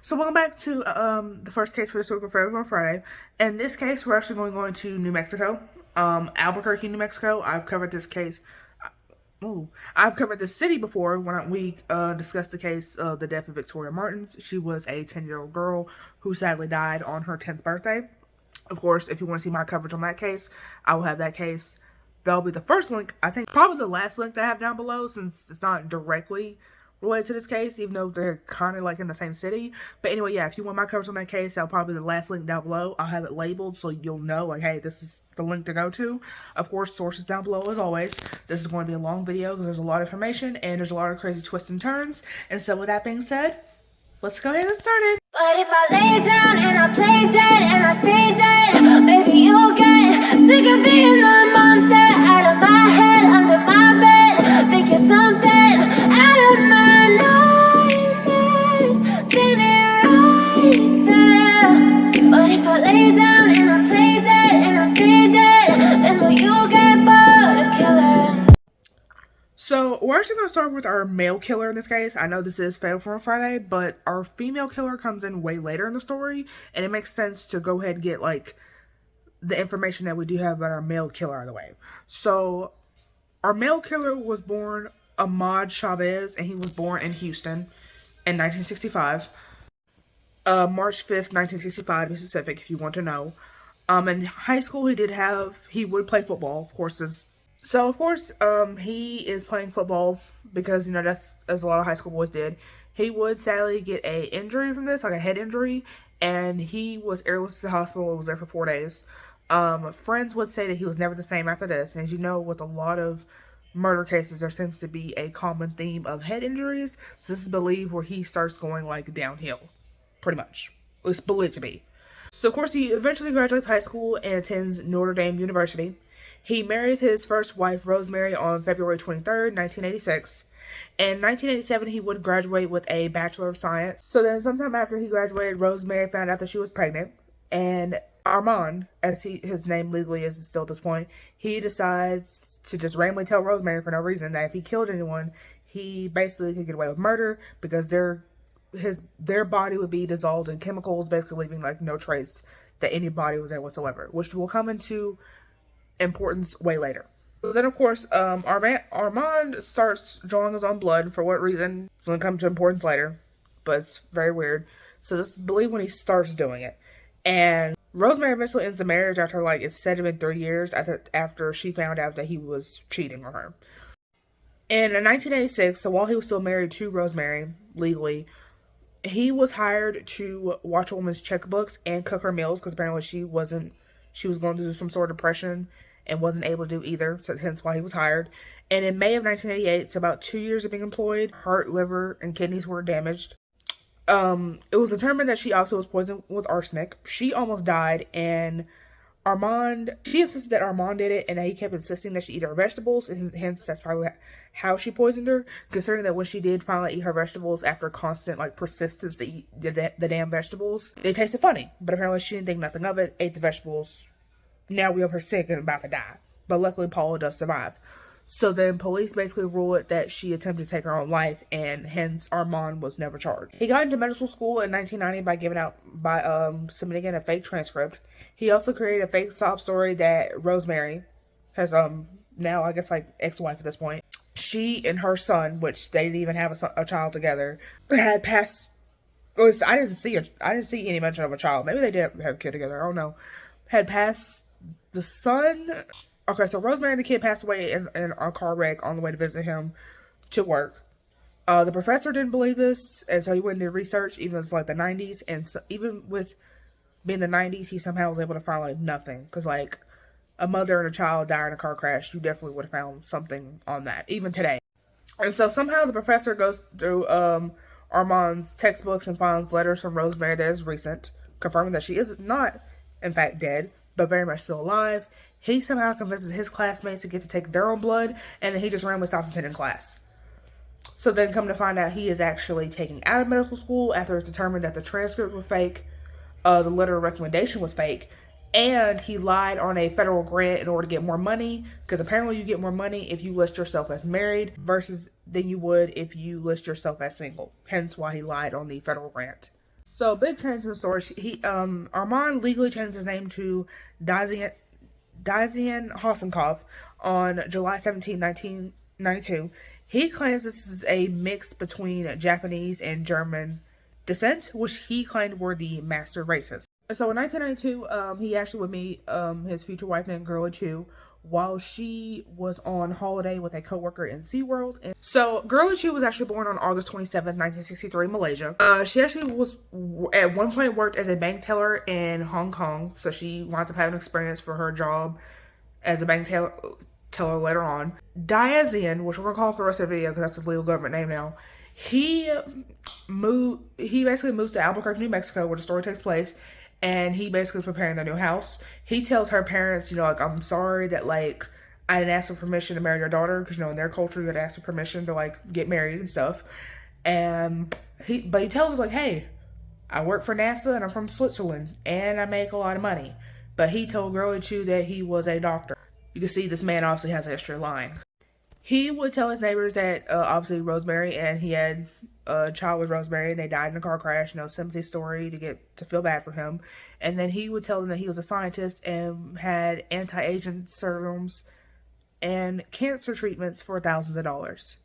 So welcome back to the first case for this week of Forever on Friday. In this case, we're actually going to New Mexico, Albuquerque, New Mexico. I've covered this case. I've covered this city before when we discussed the case of the death of Victoria Martins. She was a 10-year-old girl who sadly died on her 10th birthday. Of course, if you want to see my coverage on that case, I will have that case. That'll be the first link. I think probably the last link that I have down below, since it's not directly related to this case, even though they're kind of like in the same city. But anyway, yeah, if you want my coverage on that case, that'll probably be the last link down below. I'll have it labeled so you'll know, like, hey, this is the link to go to. Of course, sources down below as always. This is going to be a long video because there's a lot of information and there's a lot of crazy twists and turns. And so with that being said, let's go ahead and get started. But if I lay down and I play dead and I stay dead, baby, you'll get sick of being the monster out of my head, under my bed. Think you're something out of my nightmares, standing right there. But if I lay down and I play dead and I stay dead, then will you get bored of killing? So, we're actually going to start with our male killer in this case. I know this is Fatal for Friday, but our female killer comes in way later in the story, and it makes sense to go ahead and get, like, the information that we do have about our male killer out of the way. So, our male killer was born Ahmad Chavez, and he was born in Houston in 1965. March 5th, 1965, to be specific, if you want to know. In high school, he would play football, of course, he is playing football because, you know, that's as a lot of high school boys did. He would sadly get a injury from this, like a head injury, and he was airlifted to the hospital and was there for 4 days. Friends would say that he was never the same after this, and as you know, with a lot of murder cases, there seems to be a common theme of head injuries, so this is believed where he starts going, like, downhill, pretty much. At least believed to be. So, of course, he eventually graduates high school and attends Notre Dame University. He marries his first wife, Rosemary, on February 23rd, 1986. In 1987, he would graduate with a Bachelor of Science. So then sometime after he graduated, Rosemary found out that she was pregnant. And Armand, as his name legally is still at this point, he decides to just randomly tell Rosemary for no reason that if he killed anyone, he basically could get away with murder because their body would be dissolved in chemicals, basically leaving like no trace that any body was there whatsoever, which will come into importance way later. So then, of course, Armand starts drawing his own blood. For what reason? It's going to come to importance later, but it's very weird. So this is believed when he starts doing it. And Rosemary eventually ends the marriage after, like, it's said to have been 3 years after she found out that he was cheating on her. And in 1986, so while he was still married to Rosemary, legally, he was hired to watch a woman's checkbooks and cook her meals because apparently she was going through some sort of depression and wasn't able to do either, so hence why he was hired. And in May of 1988, so about 2 years of being employed, heart, liver, and kidneys were damaged. It was determined that she also was poisoned with arsenic. She almost died, and she insisted that Armand did it, and that he kept insisting that she eat her vegetables, and hence that's probably how she poisoned her, considering that when she did finally eat her vegetables after constant, like, persistence to eat the damn vegetables, they tasted funny, but apparently she didn't think nothing of it, ate the vegetables. Now we have her sick and about to die. But luckily, Paula does survive. So then police basically rule it that she attempted to take her own life, and hence Armand was never charged. He got into medical school in 1990 by submitting in a fake transcript. He also created a fake sob story that Rosemary, his now I guess like ex-wife at this point, she and her son, which they didn't even have a child together, had passed. At least I didn't see any mention of a child. Maybe they did have a kid together. I don't know. Had passed. The son... Okay, so Rosemary and the kid passed away in a car wreck on the way to visit him to work. The professor didn't believe this, and so he went into research, even though it's like the 90s, and so, even with being the 90s, he somehow was able to find, like, nothing. Because, like, a mother and a child die in a car crash, you definitely would have found something on that, even today. And so somehow the professor goes through Armand's textbooks and finds letters from Rosemary that is recent, confirming that she is not, in fact, dead, but very much still alive. He somehow convinces his classmates to get to take their own blood, and then he just randomly stops attending class. So then come to find out he is actually taken out of medical school after it's determined that the transcript was fake, the letter of recommendation was fake, and he lied on a federal grant in order to get more money, because apparently you get more money if you list yourself as married versus than you would if you list yourself as single. Hence why he lied on the federal grant. So big change in the story. Armand legally changed his name to Dazian Hasselhoff on July 17, 1992. He claims this is a mix between Japanese and German descent, which he claimed were the master races. So in 1992, he actually would meet his future wife named Girly Chu while she was on holiday with a coworker in SeaWorld. And so Girly Chu was actually born on August 27th, 1963, Malaysia. She actually was at one point worked as a bank teller in Hong Kong, so she winds up having experience for her job as a bank teller later on. Diazian, which we're gonna call him for the rest of the video because that's his legal government name now, he basically moves to Albuquerque, New Mexico, where the story takes place, and he basically is preparing a new house. He tells her parents, like, I'm sorry that, like, I didn't ask for permission to marry your daughter, because, in their culture, you had to ask for permission to, like, get married and stuff. And he tells us, like, hey, I work for NASA, and I'm from Switzerland, and I make a lot of money. But he told Girly Chu that he was a doctor. You can see this man obviously has a history of lying. He would tell his neighbors that obviously Rosemary and he had a child with Rosemary and they died in a car crash. Sympathy story to feel bad for him. And then he would tell them that he was a scientist and had anti-aging serums and cancer treatments for thousands of dollars.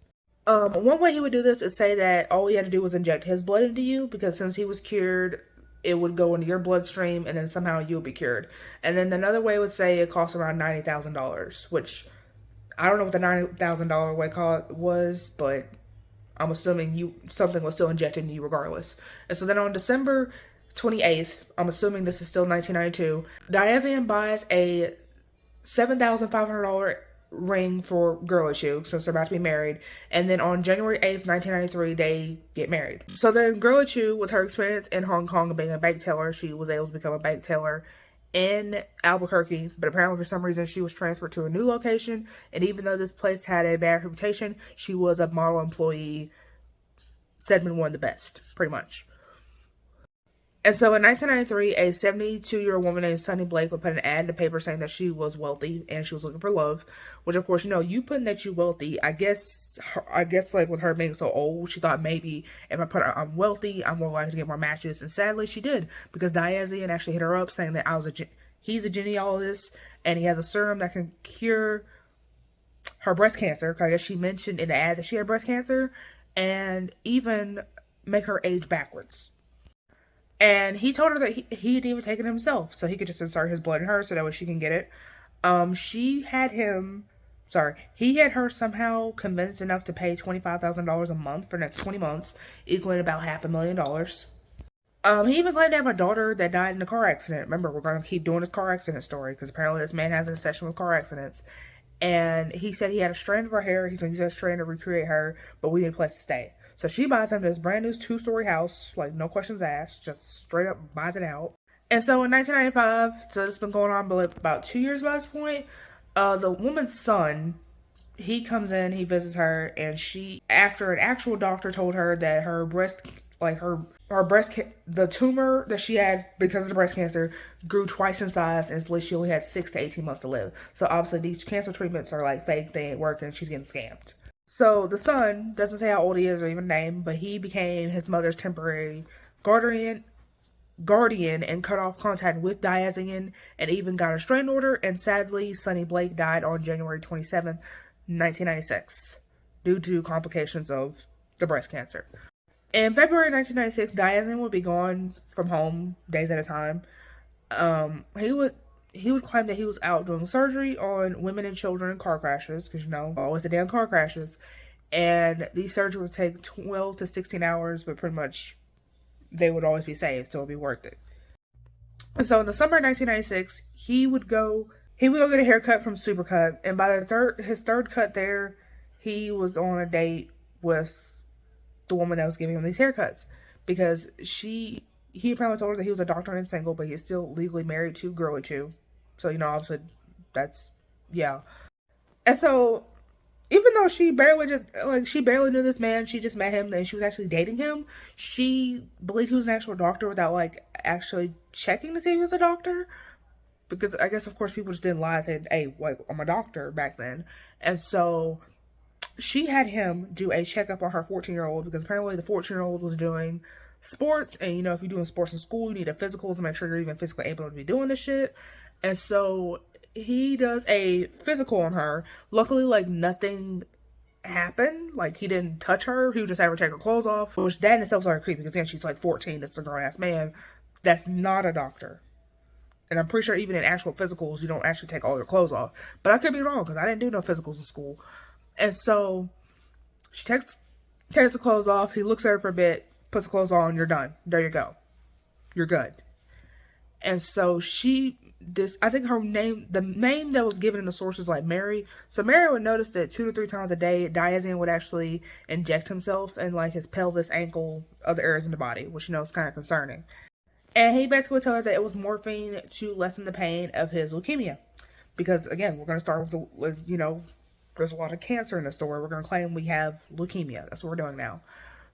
One way he would do this is say that all he had to do was inject his blood into you, because since he was cured, it would go into your bloodstream and then somehow you'll be cured. And then another way would say it costs around $90,000, which I don't know what the $90,000 way was, but I'm assuming something was still injected in you regardless. And so then on December 28th, I'm assuming this is still 1992, Diazian buys a $7,500 ring for Girly Chu since they're about to be married. And then on January 8th, 1993, they get married. So then Girly Chu, with her experience in Hong Kong of being a bank teller, she was able to become a bank teller in Albuquerque, but apparently for some reason she was transferred to a new location, and even though this place had a bad reputation, she was a model employee, said been one of the best, pretty much. And so in 1993, a 72-year-old woman named Sunny Blake would put an ad in the paper saying that she was wealthy and she was looking for love, which of course, you putting that you're wealthy, I guess like with her being so old, she thought maybe if I put I'm wealthy, I'm more likely to get more matches, and sadly she did, because Diazian actually hit her up saying that he's a genealogist and he has a serum that can cure her breast cancer, because I guess she mentioned in the ad that she had breast cancer, and even make her age backwards. And he told her that he'd even taken it himself, so he could just insert his blood in her so that way she can get it. He had her somehow convinced enough to pay $25,000 a month for the next 20 months, equaling about $500,000. He even claimed to have a daughter that died in a car accident. Remember, we're going to keep doing this car accident story, because apparently this man has an obsession with car accidents. And he said he had a strand of her hair, he's going to use that strand to recreate her, but we need a place to stay. So she buys him this brand new 2-story house, like no questions asked, just straight up buys it out. And so in 1995, so it's been going on about 2 years by this point, the woman's son, he comes in, he visits her, and after an actual doctor told her that her breast, the tumor that she had because of the breast cancer grew twice in size, and believed she only had 6 to 18 months to live. So obviously these cancer treatments are like fake, they ain't working, she's getting scammed. So the son doesn't say how old he is or even name, but he became his mother's temporary guardian and cut off contact with Diazian and even got a restraining order, and sadly Sunny Blake died on January 27th, 1996 due to complications of the breast cancer. In February 1996, Diazian would be gone from home days at a time. He would claim that he was out doing surgery on women and children in car crashes, because always the damn car crashes, and these surgeries would take 12 to 16 hours, but pretty much they would always be saved, so it would be worth it. And so in the summer of 1996, he would go get a haircut from Supercut, and by his third cut there, he was on a date with the woman that was giving him these haircuts, because he apparently told her that he was a doctor and single, but he's still legally married to Girly Chu. So, obviously, that's, yeah. And so, even though she barely knew this man, she just met him, and she was actually dating him, she believed he was an actual doctor without, actually checking to see if he was a doctor. Because I guess, of course, people just didn't lie and say, hey, I'm a doctor back then. And so, she had him do a checkup on her 14-year-old, because apparently the 14-year-old was doing sports, and you know, if you're doing sports in school, you need a physical to make sure you're even physically able to be doing this shit. And so he does a physical on her. Luckily, like, nothing happened. Like, he didn't touch her. He would just have her take her clothes off, which that in itself is like creepy because again, she's like 14. This is a grown ass man. That's not a doctor. And I'm pretty sure even in actual physicals, you don't actually take all your clothes off. But I could be wrong because I didn't do no physicals in school. And so she takes the clothes off. He looks at her for a bit, puts the clothes on. You're done. There you go. You're good. And so I think her name, the name that was given in the source was like Mary. So Mary would notice that 2 to 3 times a day, Diazine would actually inject himself in like his pelvis, ankle, other areas in the body, which, you know, is kind of concerning. And he basically would tell her that it was morphine to lessen the pain of his leukemia. Because again, we're going to start with, you know, there's a lot of cancer in the story. We're going to claim we have leukemia. That's what we're doing now.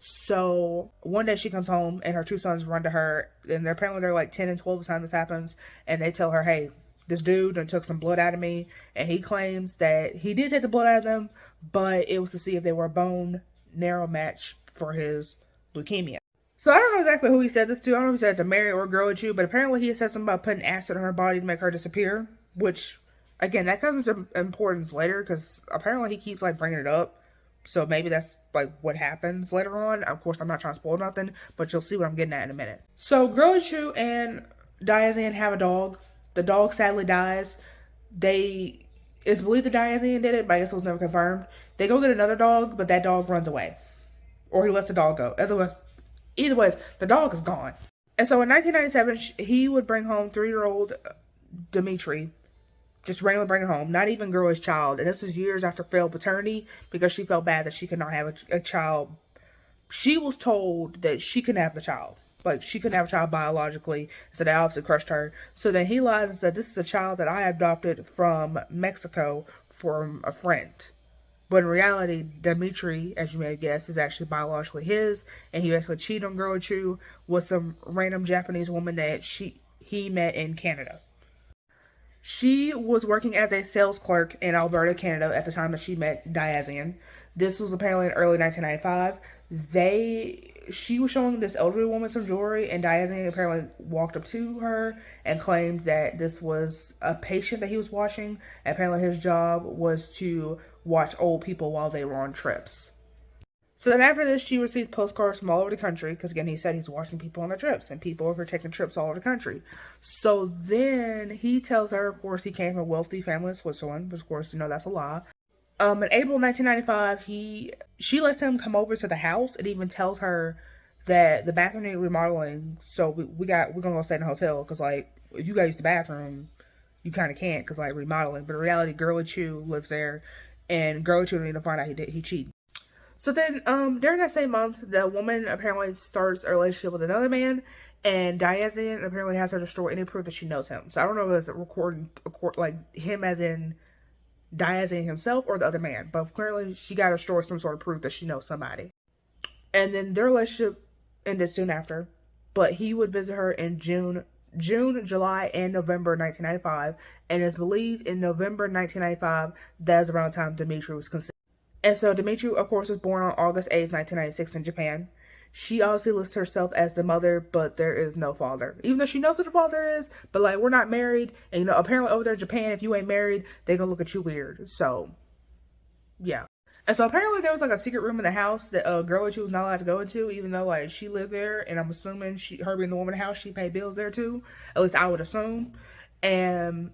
So one day she comes home and her 2 sons run to her, and apparently they're like 10 and 12 the time this happens, and they tell her, hey, this dude done took some blood out of me, and he claims that he did take the blood out of them, but it was to see if they were a bone marrow match for his leukemia. So I don't know exactly who he said this to. I don't know if he said it to Mary or Girly Chew, but apparently he said something about putting acid on her body to make her disappear, which, again, that comes into importance later, because apparently he keeps like bringing it up. So maybe that's like what happens later on. Of course, I'm not trying to spoil nothing, but you'll see what I'm getting at in a minute. So Girly Chew and Diazine have a dog. The dog sadly dies. It's believed that Diazine did it, but I guess it was never confirmed. They go get another dog, but that dog runs away. Or he lets the dog go. Either way, the dog is gone. And so in 1997, he would bring home 3-year-old Dimitri. Just randomly bring it home, not even Girly's child. And this was years after failed paternity because she felt bad that she could not have a child. She was told that she couldn't have the child. Like, she couldn't have a child biologically. So that obviously crushed her. So then he lies and said, this is a child that I adopted from Mexico from a friend. But in reality, Dimitri, as you may guess, is actually biologically his. And he basically cheated on Girly Chew with some random Japanese woman that he met in Canada. She was working as a sales clerk in Alberta, Canada at the time that she met Diazine. This was apparently in early 1995. She was showing this elderly woman some jewelry, and Diazine apparently walked up to her and claimed that this was a patient that he was watching. Apparently his job was to watch old people while they were on trips. So then after this, she receives postcards from all over the country, because again, he said he's watching people on their trips, and people are taking trips all over the country. So then he tells her, of course, he came from a wealthy family in Switzerland, but of course, you know, that's a lie. In April 1995, she lets him come over to the house and even tells her that the bathroom needed remodeling, so we're gonna go stay in a hotel, because, like, if you gotta use the bathroom, you kind of can't, because, like, remodeling. But in reality, Girly Chew lives there, and Girly Chew didn't even find out he cheated. So then, during that same month, the woman apparently starts a relationship with another man, and Diazine apparently has her destroy any proof that she knows him. So I don't know if it's like him as in Diazine himself or the other man, but clearly she got to destroy some sort of proof that she knows somebody. And then their relationship ended soon after, but he would visit her in June, July, and November 1995, and it's believed in November 1995 that is around the time Dimitri was conceived. And so Dimitri, of course, was born on August 8th, 1996 in Japan. She obviously lists herself as the mother, but there is no father. Even though she knows who the father is, but like, we're not married. And you know, apparently over there in Japan, if you ain't married, they gonna look at you weird. So, yeah. And so apparently there was like a secret room in the house that Girly Chew was not allowed to go into, even though like she lived there, and I'm assuming her being the woman in the house, she paid bills there too. At least I would assume. And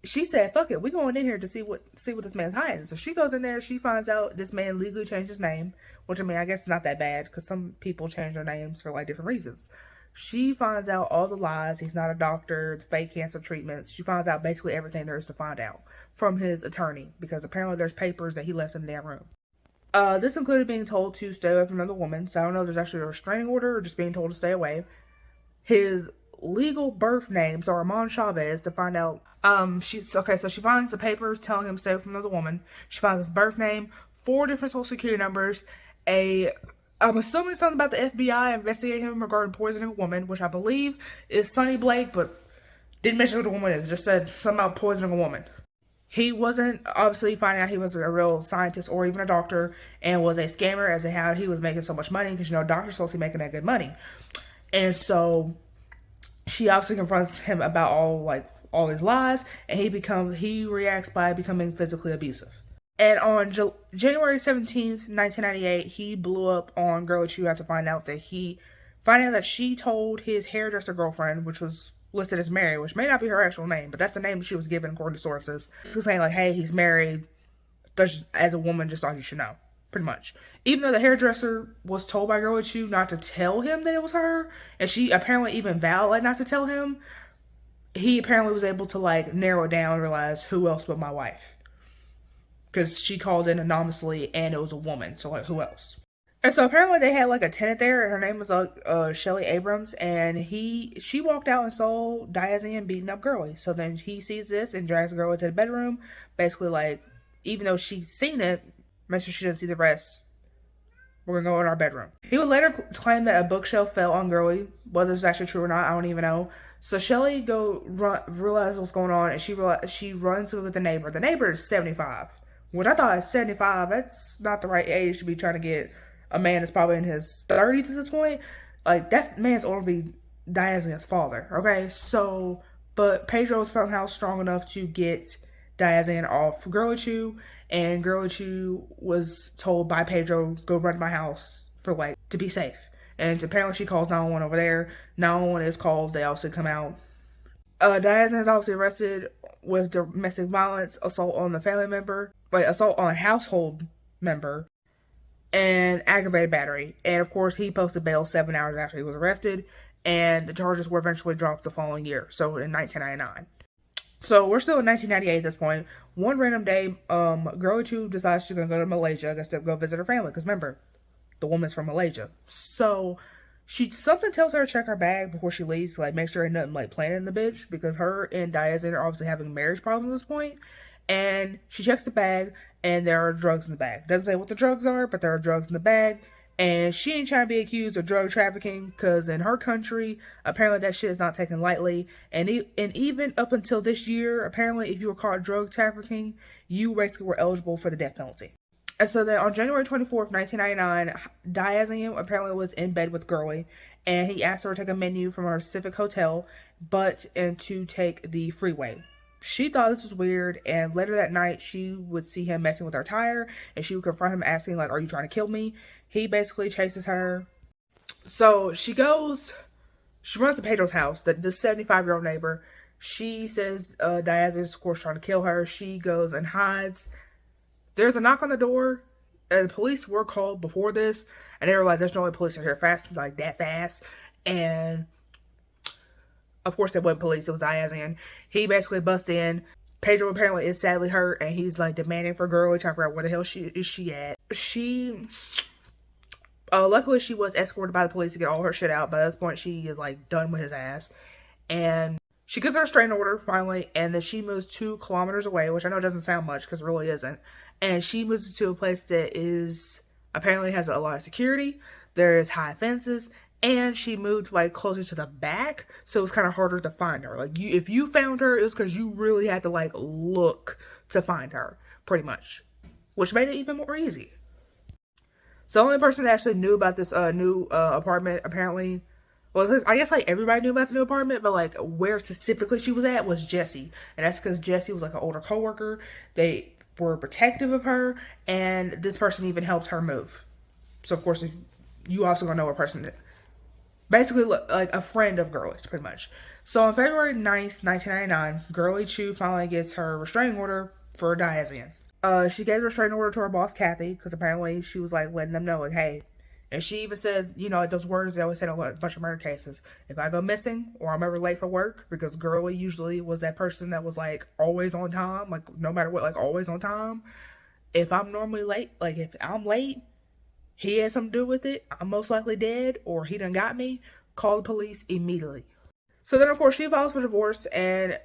she said, fuck it, we going in here to see what this man's hiding. So she goes in there, she finds out this man legally changed his name, which I mean, I guess it's not that bad, because some people change their names for like different reasons. She finds out all the lies, he's not a doctor, the fake cancer treatments. She finds out basically everything there is to find out from his attorney, because apparently there's papers that he left in the damn room. This included being told to stay away from another woman, so I don't know if there's actually a restraining order or just being told to stay away. His legal birth name, so Ramon Chavez, to find out, so she finds the papers telling him to stay away from another woman. She finds his birth name, 4 different social security numbers, I'm assuming something about the FBI investigating him regarding poisoning a woman, which I believe is Sonny Blake, but didn't mention who the woman is, just said something about poisoning a woman. He wasn't obviously finding out he was a real scientist or even a doctor and was a scammer as to how he was making so much money because, doctors supposed to be making that good money. And so she obviously confronts him about all his lies, and he reacts by becoming physically abusive. And on January 17th, 1998, he blew up on Girly Chew after finding out that she told his hairdresser girlfriend, which was listed as Mary, which may not be her actual name, but that's the name she was given according to sources. Saying like, hey, he's married. As a woman, just thought you should know. Pretty much. Even though the hairdresser was told by Girly Chew not to tell him that it was her, and she apparently even vowed not to tell him, he apparently was able to narrow it down and realize who else but my wife. Because she called in anonymously and it was a woman, so who else? And so apparently they had a tenant there, and her name was Shelly Abrams, and she walked out and saw Diazine beating up Girly. So then he sees this and drags the girl into the bedroom, basically even though she's seen it, make sure she doesn't see the rest. We're gonna go in our bedroom. He would later claim that a bookshelf fell on Girly. Whether it's actually true or not, I don't even know. So Shelly realizes what's going on, and she runs to the neighbor. The neighbor is 75. Which I thought at 75, that's not the right age to be trying to get a man that's probably in his 30s at this point. That man's older to be Diazine's father, okay? So, but Pedro was somehow strong enough to get Diazine off Girly Chew, and Girly Chew was told by Pedro, go run to my house for to be safe. And apparently she calls 911 over there. 911 is called, they also come out. Diazine is obviously arrested with domestic violence, assault on a family member, assault on a household member, and aggravated battery. And of course, he posted bail 7 hours after he was arrested, and the charges were eventually dropped the following year, so in 1999. So we're still in 1998 at this point. One random day, Girly Chew decides she's gonna go to Malaysia, I guess, to go visit her family, because remember, the woman's from Malaysia. So something tells her to check her bag before she leaves, to make sure ain't nothing planted in the bitch, because her and Diazine are obviously having marriage problems at this point. And she checks the bag, and there are drugs in the bag. Doesn't say what the drugs are, but there are drugs in the bag. And she ain't trying to be accused of drug trafficking, because in her country, apparently that shit is not taken lightly. And even up until this year, apparently if you were caught drug trafficking, you basically were eligible for the death penalty. And so then on January 24th, 1999, Diazine apparently was in bed with Girly, and he asked her to take a menu from her Civic Hotel, and to take the freeway. She thought this was weird, and later that night, she would see him messing with her tire, and she would confront him asking, are you trying to kill me? He basically chases her. So she runs to Pedro's house, the 75-year-old neighbor. She says Diazine is, of course, trying to kill her. She goes and hides. There's a knock on the door, and the police were called before this, and they were like, there's no way police are here that fast. And of course, they weren't police, it was Diazine. He basically busts in. Pedro apparently is sadly hurt, and he's demanding for Girly, trying to figure out where the hell she at. Luckily she was escorted by the police to get all her shit out. By this point, she is done with his ass. And she gets her restraining order finally, and then she moves 2 kilometers away, which I know doesn't sound much because it really isn't. And she moves to a place that apparently has a lot of security. There's high fences, and she moved closer to the back, so it was kind of harder to find her. If you found her, it was because you really had to look to find her, pretty much, which made it even more easy. So the only person that actually knew about this new apartment, apparently, well, I guess everybody knew about the new apartment, but where specifically she was at was Jesse, and that's because Jesse was an older coworker. They were protective of her, and this person even helped her move. So of course, you also gonna know a person that basically a friend of Girly's, pretty much. So on February 9th, 1999, Girly Chew finally gets her restraining order for Diazine. She gave a restraining order to her boss, Kathy, because apparently she was letting them know, hey. And she even said, those words they always say in a bunch of murder cases. If I go missing or I'm ever late for work, because Girly usually was that person that was always on time, no matter what, always on time. If I'm normally late, if I'm late, he had something to do with it, I'm most likely dead, or he done got me, call the police immediately. So then, of course, she files for divorce and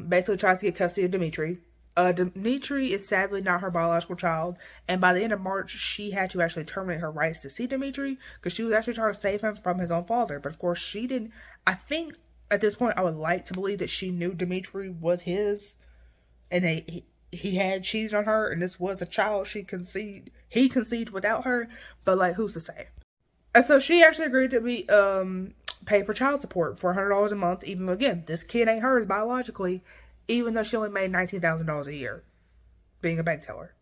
basically tries to get custody of Dimitri. Dimitri is sadly not her biological child, and by the end of March, she had to actually terminate her rights to see Dimitri, because she was actually trying to save him from his own father. But of course, she didn't. I think at this point, I would like to believe that she knew Dimitri was his, and he had cheated on her and this was a child he conceived without her, but like who's to say? And so she actually agreed to be paid for child support for $100 a month, even though again, this kid ain't hers biologically, even though she only made $19,000 a year being a bank teller.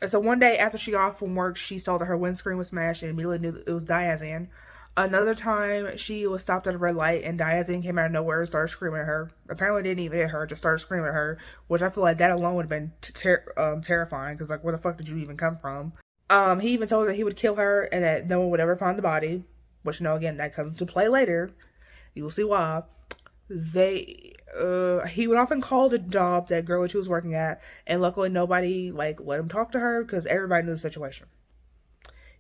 And so one day after she got off from work, she saw that her windscreen was smashed and immediately knew it was Diazan. Another time, she was stopped at a red light and Diazan came out of nowhere and started screaming at her. Apparently, didn't even hit her, just started screaming at her, which I feel like that alone would have been terrifying because, like, where the fuck did you even come from? He even told her that he would kill her and that no one would ever find the body, which, again, that comes to play later. You will see why. He would often call the job that Girly was working at, and luckily nobody, like, let him talk to her because everybody knew the situation.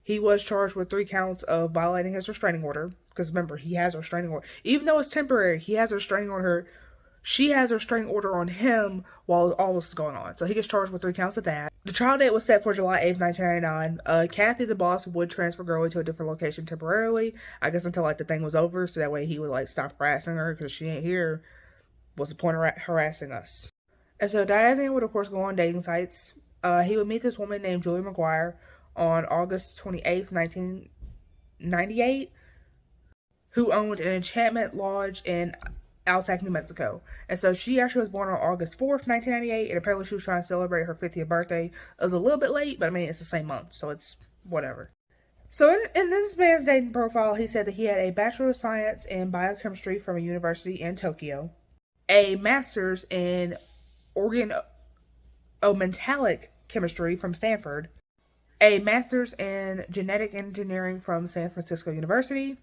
He was charged with 3 counts of violating his restraining order. Because remember, he has a restraining order. Even though it's temporary, he has a restraining order. She has a restraining order on him while all this is going on. So he gets charged with 3 counts of that. The trial date was set for July 8th, 1999. Kathy, the boss, would transfer Girly to a different location temporarily. I guess until, like, the thing was over. So that way he would, like, stop harassing her. Because she ain't here. What's the point of harassing us? And so Diazan would, of course, go on dating sites. He would meet this woman named Julie McGuire on August 28th, 1998, who owned an enchantment lodge in Altac, New Mexico. And so she actually was born on August 4th, 1998, and apparently she was trying to celebrate her 50th birthday. It was a little bit late, but I mean, it's the same month, so it's whatever. So in this man's dating profile, he said that he had a Bachelor of Science in Biochemistry from a university in Tokyo, a Master's in Organometallic Chemistry from Stanford, a Master's in Genetic Engineering from San Francisco University,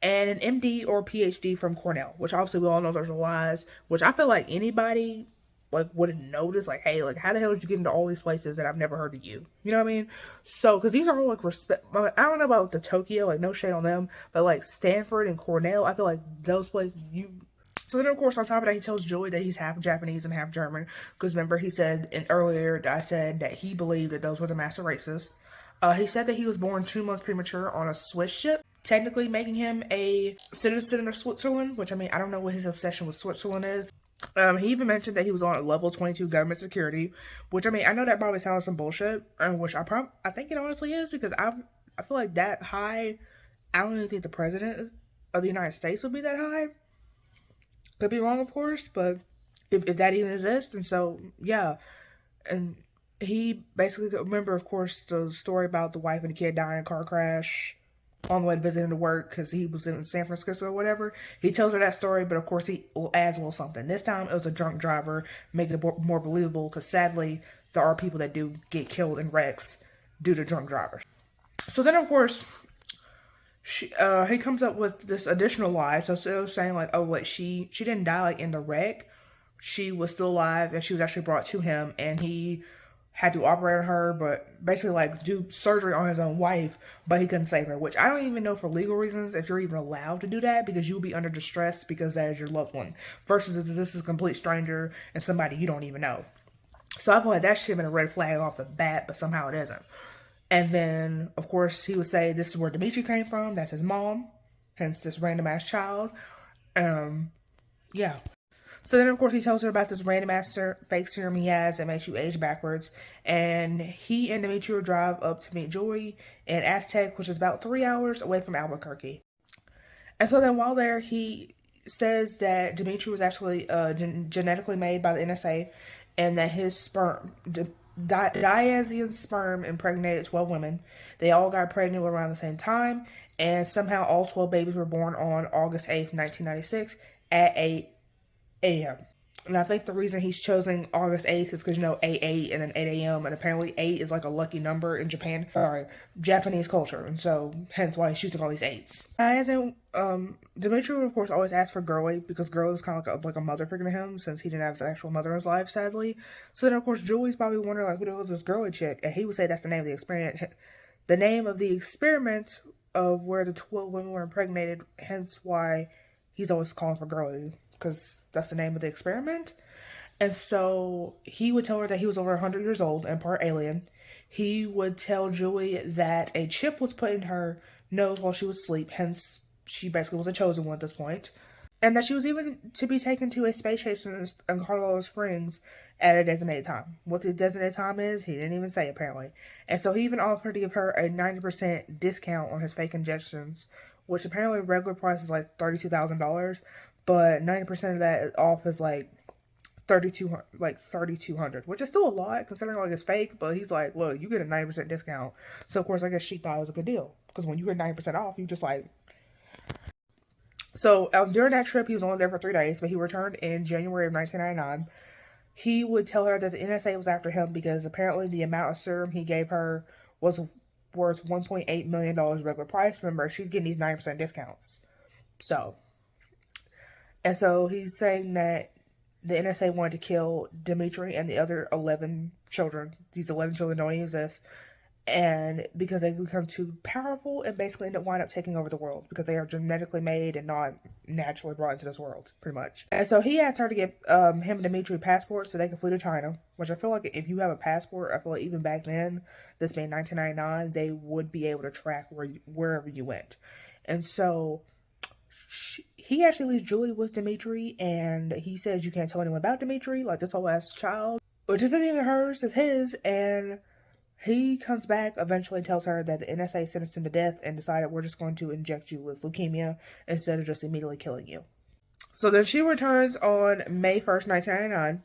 and an MD or PhD from Cornell, which obviously we all know those are lies, which I feel like anybody like would have noticed, like, hey, like, how the hell did you get into all these places that I've never heard of you? You know what I mean? So, because these are all, like, I don't know about the Tokyo, like, no shade on them, but, like, Stanford and Cornell, I feel like those places, So then, of course, on top of that, he tells Joey that he's half Japanese and half German. Because remember, he said earlier that I said that he believed that those were the master races. He said that he was born 2 months premature on a Swiss ship, technically making him a citizen of Switzerland, which, I mean, I don't know what his obsession with Switzerland is. He even mentioned that he was on a level 22 government security, which, I mean, I know that probably sounds some bullshit, which I think it honestly is, because I feel like that high, I don't even think the president of the United States would be that high. Could be wrong, of course, but if that even exists, and so, yeah. And he basically, remember, of course, the story about the wife and the kid dying in a car crash on the way to visit him to work because he was in San Francisco or whatever. He tells her that story, but of course he adds a little something. This time it was a drunk driver, making it more believable because sadly there are people that do get killed in wrecks due to drunk drivers. So then, of course, he comes up with this additional lie. So instead of saying like, oh, wait, she didn't die like in the wreck, she was still alive and she was actually brought to him, and he had to operate on her, but basically like do surgery on his own wife, but he couldn't save her, which I don't even know for legal reasons if you're even allowed to do that, because you'll be under distress because that is your loved one, versus if this is a complete stranger and somebody you don't even know. So I feel like that should have been a red flag off the bat, but somehow it isn't. And then, of course, he would say this is where Dimitri came from, that's his mom, hence this random ass child. Yeah. So then, of course, he tells her about this random ass fake serum he has that makes you age backwards. And he and Dimitri will drive up to meet Joy in Aztec, which is about 3 hours away from Albuquerque. And so then while there, he says that Dimitri was actually genetically made by the NSA, and that his sperm, Diazan's sperm, impregnated 12 women. They all got pregnant around the same time, and somehow all 12 babies were born on August 8th, 1996 at 8 a.m. And I think the reason he's chosen August 8th is because, 8 and then 8 a.m. And apparently 8 is like a lucky number in Japanese culture. And so, hence why he's shooting all these 8s. As in, Dimitri would, of course, always ask for Girly, because Girly was kind of like a mother figure to him, since he didn't have his actual mother in his life, sadly. So then, of course, Julie's probably wondering, like, who the hell is this Girly chick? And he would say that's the name of the experiment. The name of the experiment of where the 12 women were impregnated, hence why he's always calling for Girly, because that's the name of the experiment. And so he would tell her that he was over 100 years old and part alien. He would tell Julie that a chip was put in her nose while she was asleep, hence she basically was a chosen one at this point. and that she was even to be taken to a space station in Colorado Springs at a designated time. What the designated time is, he didn't even say apparently. And so he even offered to give her a 90% discount on his fake injections, which apparently regular price is like $32,000, but 90% of that off is like 3,200, which is still a lot considering like it's fake. But he's like, look, you get a 90% discount. So of course, I guess she thought it was a good deal because when you get 90% off, you just like. So during that trip, he was only there for 3 days, but he returned in January of 1999. He would tell her that the NSA was after him because apparently the amount of serum he gave her was worth $1.8 million regular price. Remember, she's getting these 90% discounts. So, and so he's saying that the NSA wanted to kill Dimitri and the other 11 children. These 11 children don't exist. And because they become too powerful and basically end up wind up taking over the world because they are genetically made and not naturally brought into this world, pretty much. And so he asked her to get him and Dimitri passports so they could flee to China, which I feel like if you have a passport, I feel like even back then, this being 1999, they would be able to track wherever you went. And so he actually leaves Julie with Dimitri, and he says you can't tell anyone about Dimitri, like this whole ass child, which isn't even hers, it's his. And he comes back eventually and tells her that the NSA sentenced him to death and decided we're just going to inject you with leukemia instead of just immediately killing you. So then she returns on May 1st, 1999.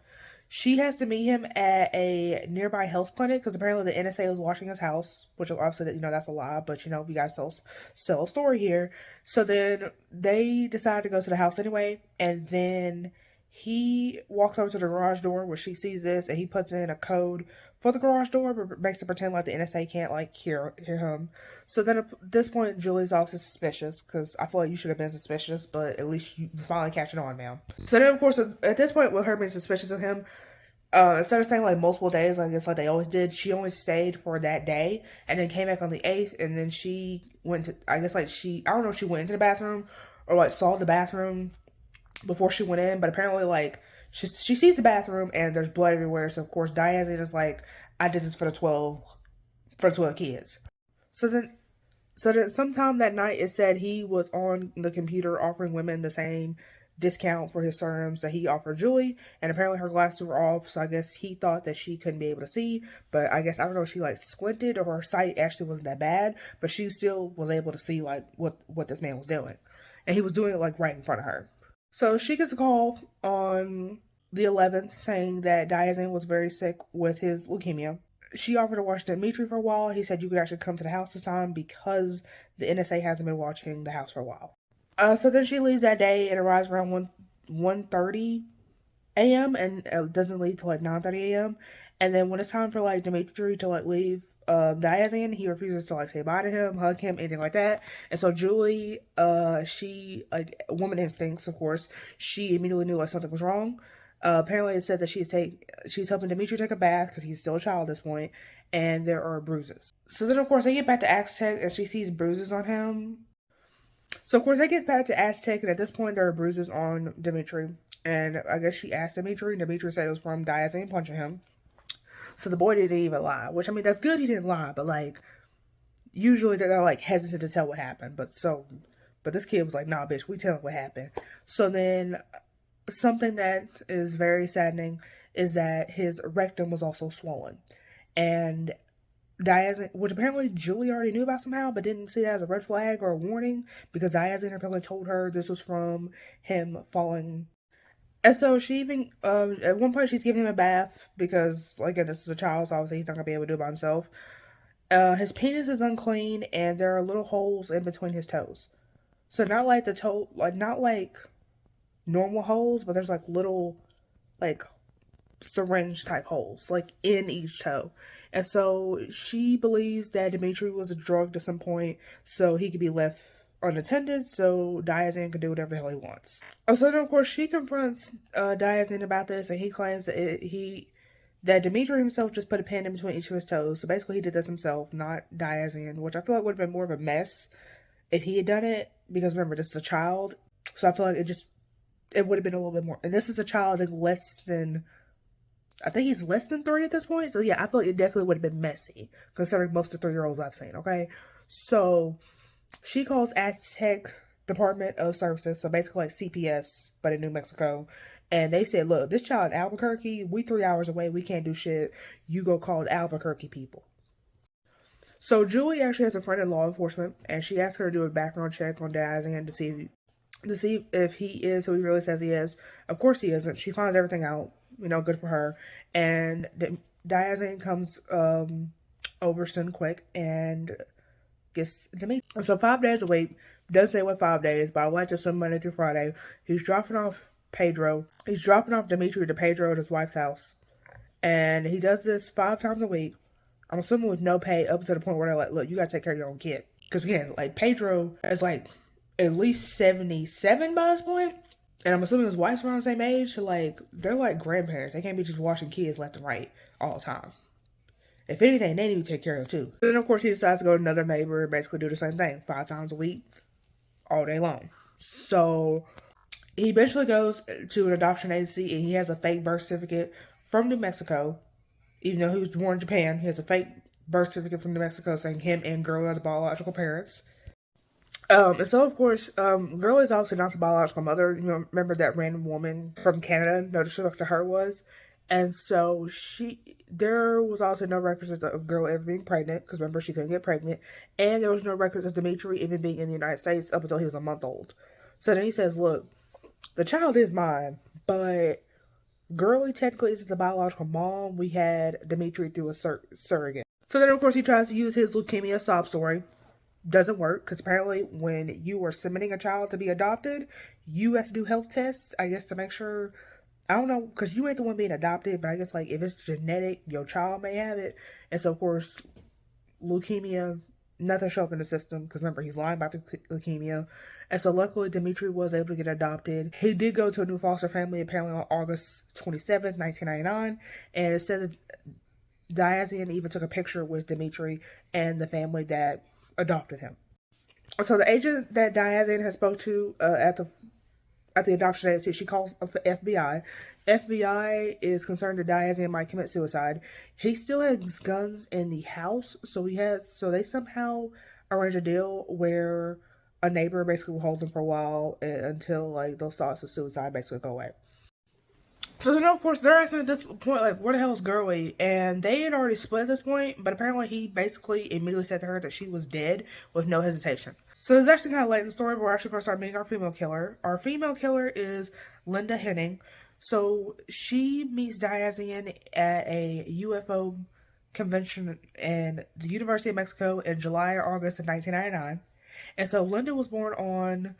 She has to meet him at a nearby health clinic because apparently the NSA was watching his house, which obviously, that's a lie, but we gotta sell a story here. So then they decide to go to the house anyway, and then he walks over to the garage door where she sees this, and he puts in a code for the garage door, but makes it pretend like the NSA can't hear him. So then at this point, Julie's also suspicious because I feel like you should have been suspicious, but at least you finally catch it on, ma'am. So then, of course, at this point, with her being suspicious of him, instead of staying multiple days, I guess like they always did, she only stayed for that day and then came back on the 8th, and then she went to, I guess I don't know if she went into the bathroom or saw the bathroom before she went in, but apparently she sees the bathroom and there's blood everywhere. So of course Diazine is like, I did this for the 12 kids. So then sometime that night it said he was on the computer offering women the same discount for his serums that he offered Julie, and apparently her glasses were off, so I guess he thought that she couldn't be able to see, but I guess I don't know if she squinted or her sight actually wasn't that bad, but she still was able to see what this man was doing, and he was doing it right in front of her. So she gets a call on the 11th saying that Diazine was very sick with his leukemia. She offered to watch Dimitri for a while. He said you could actually come to the house this time because the NSA hasn't been watching the house for a while. So then she leaves that day and arrives around 1:30 a.m. and doesn't leave till 9:30 a.m. And then when it's time for Dimitri to leave Diazine, he refuses to say bye to him, hug him, anything like that. And so Julie, she woman instincts, of course, she immediately knew something was wrong. Apparently, it said that she's helping Dimitri take a bath because he's still a child at this point, and there are bruises. So then, of course, they get back to Aztec, and she sees bruises on him. So, of course, they get back to Aztec, and at this point, there are bruises on Dimitri. And I guess she asked Dimitri, and Dimitri said it was from Diazine punching him. So the boy didn't even lie, which, that's good he didn't lie, but, usually they're, hesitant to tell what happened. But this kid was like, nah, bitch, we tell him what happened. So then, something that is very saddening is that his rectum was also swollen. And Diazine, which apparently Julie already knew about somehow, but didn't see that as a red flag or a warning, because Diazine apparently told her this was from him falling. And so she even, at one point she's giving him a bath, because, again, this is a child, so obviously he's not going to be able to do it by himself. His penis is unclean, and there are little holes in between his toes. So not not normal holes, but there's little, syringe type holes, in each toe. And so she believes that Dimitri was drugged at some point so he could be left unattended so Diazine can do whatever the hell he wants. So then, of course, she confronts Diazine about this, and he claims that Dimitri himself just put a pin in between each of his toes. So basically he did this himself, not Diazine, which I feel would have been more of a mess if he had done it, because remember, this is a child. So I feel it would have been a little bit more. And this is a child I think he's less than 3 at this point. So yeah, I feel it definitely would have been messy, considering most of the 3-year-olds I've seen, okay? So she calls Aztec Department of Services, so basically like CPS, but in New Mexico. And they said, look, this child in Albuquerque, we 3 hours away, we can't do shit. You go call the Albuquerque people. So Julie actually has a friend in law enforcement, and she asked her to do a background check on Diazan to see if he is who he really says he is. Of course he isn't. She finds everything out. Good for her. And Diazan comes over soon quick and gets to meet. So 5 days a week, doesn't say what 5 days, but I like to assume Monday through Friday. He's dropping off Dimitri to Pedro at his wife's house. And he does this 5 times a week. I'm assuming with no pay up to the point where they're like, look, you gotta take care of your own kid. Because again, like Pedro is like at least 77 by this point. And I'm assuming his wife's around the same age. So like, they're like grandparents. They can't be just watching kids left and right all the time. If anything, they need to take care of too. Then of course he decides to go to another neighbor and basically do the same thing 5 times a week, all day long. So he eventually goes to an adoption agency and he has a fake birth certificate from New Mexico. Even though he was born in Japan, he has a fake birth certificate from New Mexico saying him and Girly are the biological parents. And so, of course, Girly is obviously not the biological mother. Remember that random woman from Canada? No disrespect to her was. And so there was also no records of Girly ever being pregnant, because remember, she couldn't get pregnant. And there was no records of Dimitri even being in the United States up until he was a month old. So then he says, look, the child is mine, but Girly technically isn't the biological mom. We had Dimitri through a surrogate. So then, of course, he tries to use his leukemia sob story. Doesn't work, because apparently when you are submitting a child to be adopted, you have to do health tests, I guess, to make sure. I don't know, because you ain't the one being adopted, but I guess, like, if it's genetic, your child may have it. And so, of course, leukemia, nothing show up in the system, because remember, he's lying about the leukemia. And so, luckily, Dimitri was able to get adopted. He did go to a new foster family, apparently on August 27th, 1999, and it said that Diazan even took a picture with Dimitri and the family that adopted him. So, the agent that Diazan has spoke to at the adoption agency, she calls FBI. FBI is concerned that Diazan might commit suicide. He still has guns in the house, so they somehow arrange a deal where a neighbor basically will hold him for a while until like those thoughts of suicide basically go away. So then, of course, they're asking at this point, like, where the hell is Girly? And they had already split at this point, but apparently he basically immediately said to her that she was dead with no hesitation. So it's actually kind of late in the story, but we're actually going to start meeting our female killer. Our female killer is Linda Henning. So she meets Diazan at a UFO convention in the University of Mexico in July or August of 1999. And so Linda was born on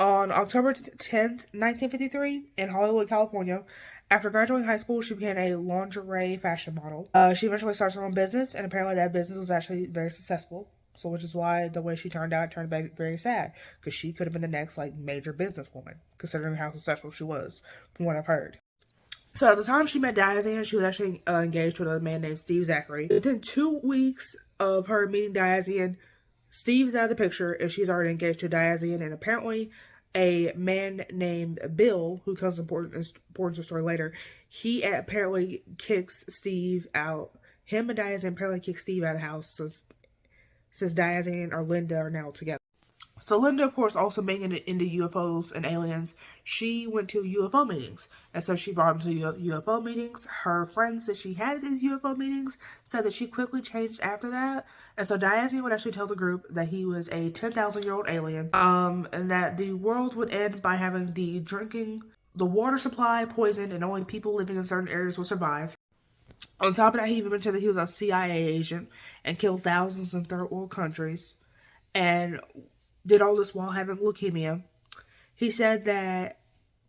October 10th, 1953, in Hollywood, California. After graduating high school, she became a lingerie fashion model. She eventually started her own business, and apparently that business was actually very successful. So, which is why the way she turned out turned very sad, because she could have been the next like major businesswoman, considering how successful she was, from what I've heard. So, at the time she met Diazan, she was actually engaged to a man named Steve Zachary. Within 2 weeks of her meeting Diazan, Steve's out of the picture, and she's already engaged to Diazan, and apparently a man named Bill, who comes important to the story later, he apparently kicks Steve out. Him and Diazan apparently kick Steve out of the house, since Diazan or Linda are now together. So Linda, of course, also being into UFOs and aliens, she went to UFO meetings. And so she brought him to UFO meetings. Her friends that she had at these UFO meetings said that she quickly changed after that. And so Diazan would actually tell the group that he was a 10,000-year-old alien. And that the world would end by having the water supply poisoned and only people living in certain areas would survive. On top of that, he even mentioned that he was a CIA agent and killed thousands in third world countries. And did all this while having leukemia. He said that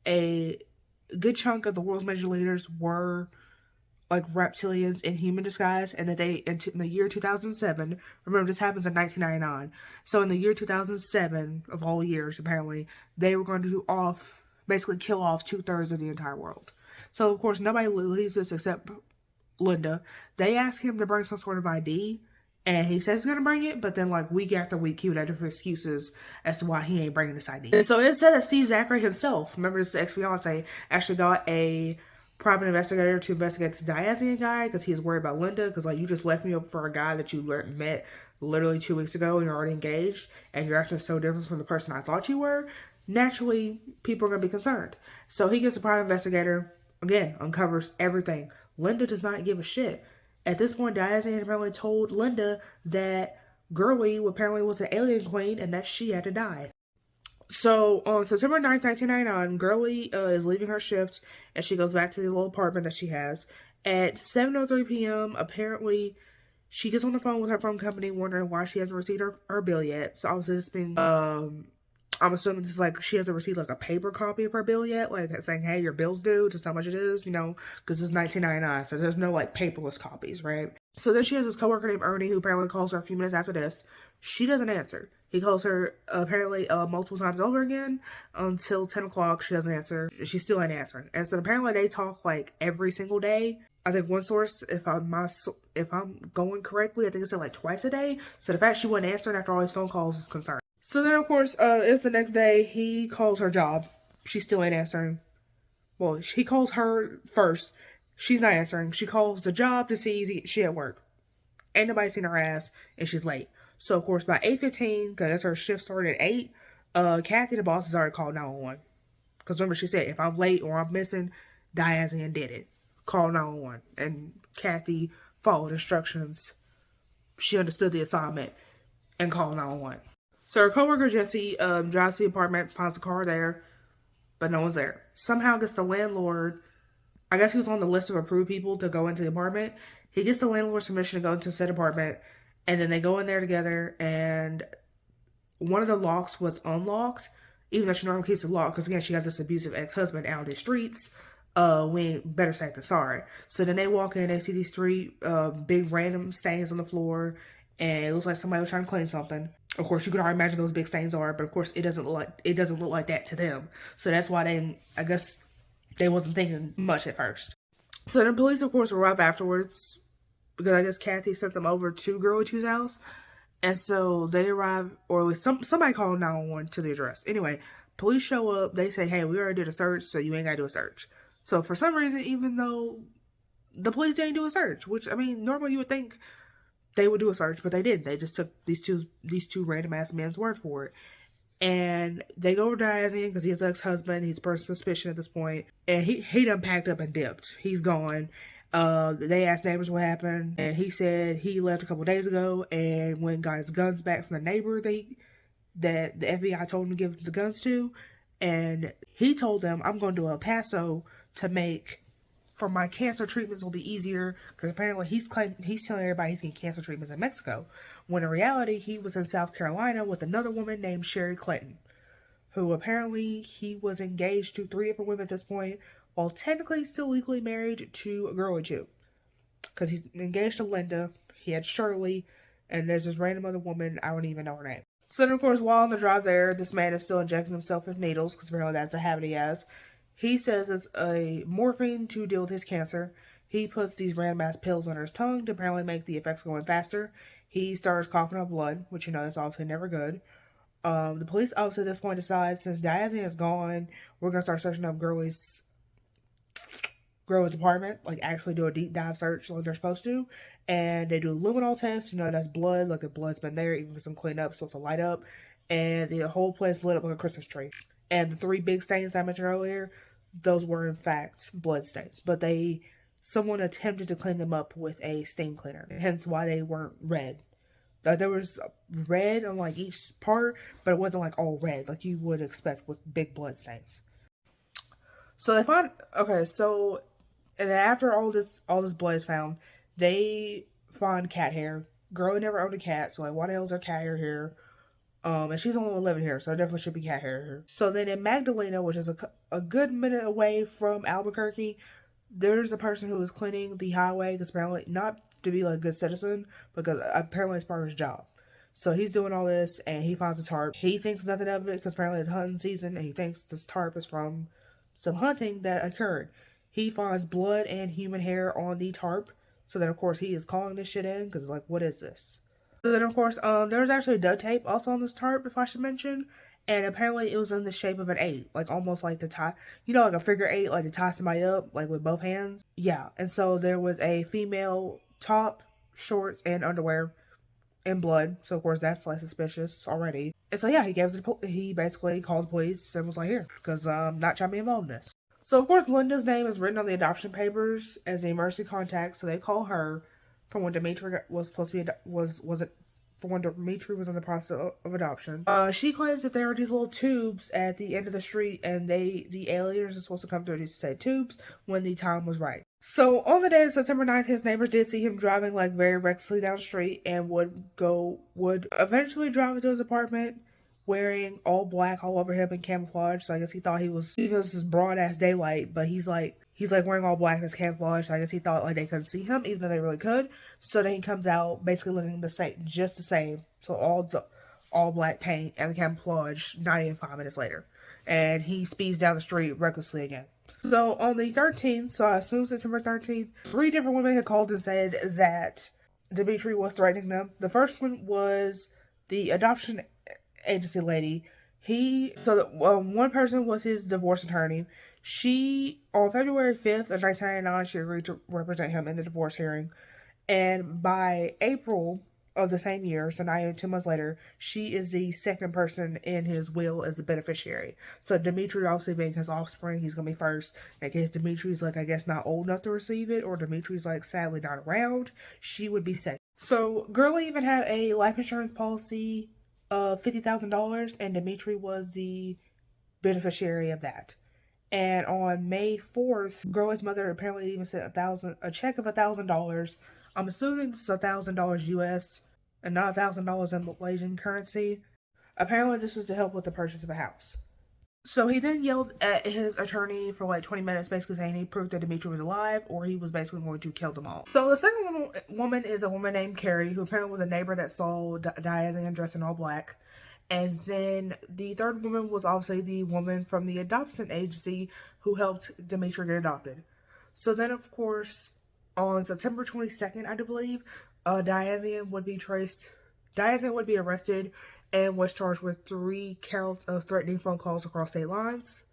a good chunk of the world's major leaders were like reptilians in human disguise, and that they, in the year 2007, remember this happens in 1999, so in the year 2007, of all years apparently, they were going to basically kill off 2/3 of the entire world. So of course nobody believes this except Linda. They ask him to bring some sort of ID, and he says he's going to bring it, but then, like, week after week, he would have different excuses as to why he ain't bringing this ID. And so it said that Steve Zachary himself, remember this ex-fiance, actually got a private investigator to investigate this Diazan guy, because he was worried about Linda, because, like, you just left me up for a guy that you met literally 2 weeks ago and you're already engaged and you're acting so different from the person I thought you were, naturally people are going to be concerned. So he gets a private investigator, again, uncovers everything. Linda does not give a shit. At this point, Diazine apparently told Linda that Girly apparently was an alien queen and that she had to die. So on September 9th, 1999, Girly is leaving her shift and she goes back to the little apartment that she has. At 7:03 p.m., apparently she gets on the phone with her phone company wondering why she hasn't received her bill yet. So obviously this being, I'm assuming this is like she hasn't received like a paper copy of her bill yet, like saying, hey, your bill's due, just how much it is, because it's 1999, so there's no like paperless copies, right? So then she has this coworker named Ernie who apparently calls her a few minutes after this. She doesn't answer. He calls her apparently multiple times over again until 10 o'clock. She doesn't answer. She still ain't answering. And so apparently they talk like every single day. I think one source, if I'm going correctly, I think it said like twice a day. So the fact she wasn't answering after all these phone calls is concerned. So then, of course, it's the next day. He calls her job. She still ain't answering. Well, he calls her first. She's not answering. She calls the job to see she at work. Ain't nobody seen her ass, and she's late. So, of course, by 8:15, because her shift started at 8, Kathy, the boss, has already called 911. Because remember, she said, if I'm late or I'm missing, Diazine did it. Call 911. And Kathy followed instructions. She understood the assignment and called 911. So her coworker Jesse drives to the apartment, finds a car there, but no one's there. Somehow gets the landlord. I guess he was on the list of approved people to go into the apartment. He gets the landlord's permission to go into said apartment, and then they go in there together, and one of the locks was unlocked, even though she normally keeps it locked, because again, she got this abusive ex-husband out of the streets. We better safe than sorry. So then they walk in, they see these three big random stains on the floor, and it looks like somebody was trying to clean something. Of course, you can already imagine those big stains are, but of course, it doesn't look like that to them. So that's why I guess they wasn't thinking much at first. So then police, of course, arrive afterwards because I guess Kathy sent them over to Girly 2's house, and so they arrive, or at least somebody called 911 to the address. Anyway, police show up. They say, "Hey, we already did a search, so you ain't gotta do a search." So for some reason, even though the police didn't do a search, which I mean, normally you would think they would do a search, but they didn't. They just took these two random ass men's word for it. And they go over to Diazine because he's ex-husband. He's person suspicion at this point. And he done packed up and dipped. He's gone. They asked neighbors what happened. And he said he left a couple days ago and went and got his guns back from the neighbor that the FBI told him to give the guns to. And he told them, I'm going to do El Paso to make, for my cancer treatments will be easier, because apparently he's telling everybody he's getting cancer treatments in Mexico, when in reality he was in South Carolina with another woman named Sherry Clinton, who apparently he was engaged to 3 different women at this point, while technically still legally married to a Girly 2, because he's engaged to Linda, he had Shirley, and there's this random other woman, I don't even know her name. So then, of course, while on the drive there, this man is still injecting himself with needles, because apparently that's a habit he has. He says it's a morphine to deal with his cancer. He puts these random ass pills under his tongue to apparently make the effects go in faster. He starts coughing up blood, which is obviously never good. The police obviously at this point decide, since Diazine is gone, we're gonna start searching up Girly's apartment, like actually do a deep dive search like they're supposed to. And they do a luminol test, that's blood, like the blood's been there, even with some cleanup, so it's a light up. And the whole place lit up like a Christmas tree. And the 3 big stains I mentioned earlier, those were in fact blood stains. But someone attempted to clean them up with a stain cleaner, hence why they weren't red. There was red on like each part, but it wasn't like all red like you would expect with big blood stains. So they find, and then after all this blood is found, they find cat hair. Girl never owned a cat, so like, why the hell is there cat hair here? And she's only living here, so there definitely should be cat hair here. So then in Magdalena, which is a good minute away from Albuquerque, there's a person who is cleaning the highway, because apparently, not to be like a good citizen, because apparently it's part of his job. So he's doing all this, and he finds a tarp. He thinks nothing of it, because apparently it's hunting season, and he thinks this tarp is from some hunting that occurred. He finds blood and human hair on the tarp, so then of course he is calling this shit in, because like, what is this? So then, of course, there's actually duct tape also on this tarp, if I should mention. And apparently it was in the shape of an 8. Like, almost like the tie, like a figure 8, like to tie somebody up, like with both hands. Yeah. And so there was a female top, shorts, and underwear in blood. So of course that's like suspicious already. And so yeah, he basically called the police and was like, here, because not trying to be involved in this. So of course Linda's name is written on the adoption papers as the emergency contact, so they call her from when Dimitri was supposed to be was it for when Dimitri was in the process of adoption. She claims that there are these little tubes at the end of the street, and the aliens are supposed to come through these said tubes when the time was right. So on the day of September 9th, his neighbors did see him driving like very recklessly down the street, and would eventually drive into his apartment wearing all black all over him in camouflage. So I guess he thought he was this broad ass daylight, but he's like wearing all black in his camouflage. So I guess he thought like they couldn't see him, even though they really could. So then he comes out basically looking the same, just the same. So all black paint and the camouflage. Not even 5 minutes later, and he speeds down the street recklessly again. So on the 13th, so I assume September 13th, 3 different women had called and said that Dimitri was threatening them. The first one was the adoption agency lady. One person was his divorce attorney. She, on February 5th of 1999, she agreed to represent him in the divorce hearing. And by April of the same year, so now 2 months later, she is the second person in his will as the beneficiary. So Dimitri, obviously being his offspring, he's going to be first. In case Dimitri's like, I guess, not old enough to receive it, or Dimitri's like sadly not around, she would be second. So Girly even had a life insurance policy of $50,000, and Dimitri was the beneficiary of that. And on May 4th, Girly's mother apparently even sent a check of $1,000. I'm assuming this is $1,000 US and not $1,000 in Malaysian currency. Apparently this was to help with the purchase of a house. So he then yelled at his attorney for like 20 minutes, basically saying he proved that Dimitri was alive, or he was basically going to kill them all. So the second woman is a woman named Carrie, who apparently was a neighbor that saw Diazan dressed in all black. And then the third woman was obviously the woman from the adoption agency who helped Dimitri get adopted. So then, of course, on September 22nd, I do believe, Diazan would be arrested and was charged with 3 counts of threatening phone calls across state lines,